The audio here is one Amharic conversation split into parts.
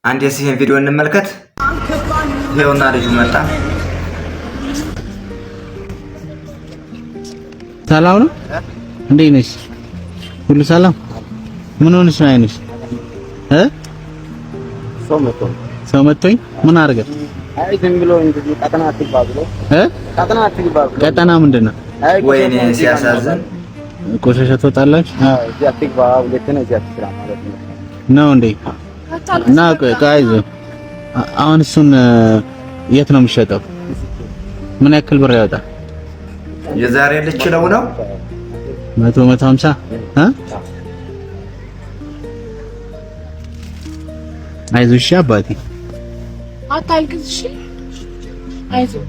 አንድ የሲሄን ቪዲዮ እንመልከት። ይሄውና ልጁ መጣ። ሰላም ነው? እንዴት ነሽ? ሁሉ ሰላም? ምን ሆነሽ ነው አይነሽ? ሰው መጥቶኝ ምን አደረገ? አይ ዝም ብሎ እንግዲህ ቀጠና አትግባ ብሎ ቀጠና አትግባ ብሎ። ቀጠና ምንድነው? ወይኔ ሲያሳዝን። ቆሻሻ ትወጣላችሁ? እዚህ አትግባ ሁለተኛ እዚህ አትስራ ማለት ነው እንዴ? እና ጋይዝ አሁን እሱን የት ነው የሚሸጠው? ምን ያክል ብር ያወጣል? የዛሬ ልችለው ነው 150 አይዞሽ አባቴ አታልቅስ እሺ አይዞህ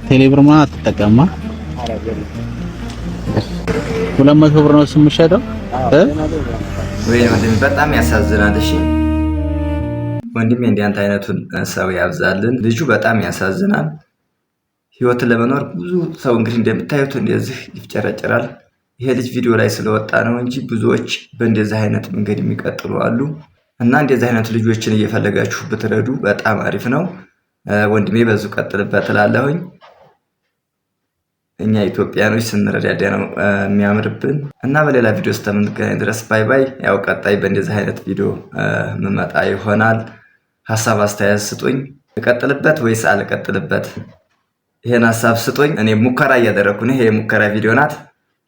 ቴሌብር ማን አትጠቀማ 200 ብር ነው እሱ የሚሸጠው ወይ ወንድሜ በጣም ያሳዝናል። እሺ ወንድሜ እንዲያንተ አይነቱን ሰው ያብዛልን። ልጁ በጣም ያሳዝናል። ህይወትን ለመኖር ብዙ ሰው እንግዲህ እንደምታዩት እንደዚህ ይፍጨረጨራል። ይሄ ልጅ ቪዲዮ ላይ ስለወጣ ነው እንጂ ብዙዎች በእንደዚህ አይነት መንገድ የሚቀጥሉ አሉ። እና እንደዚህ አይነት ልጆችን እየፈለጋችሁ ብትረዱ በጣም አሪፍ ነው። ወንድሜ በዙ ቀጥልበት እላለሁኝ። እኛ ኢትዮጵያኖች ስንረዳዳ ነው የሚያምርብን። እና በሌላ ቪዲዮ እስከምንገናኝ ድረስ ባይ ባይ። ያው ቀጣይ በእንደዚህ አይነት ቪዲዮ መመጣ ይሆናል። ሀሳብ አስተያየት ስጡኝ። እቀጥልበት ወይስ አልቀጥልበት? ይሄን ሀሳብ ስጡኝ። እኔ ሙከራ እያደረኩ ነው። ይሄ ሙከራ ቪዲዮ ናት፣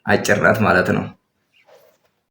አጭር ናት ማለት ነው።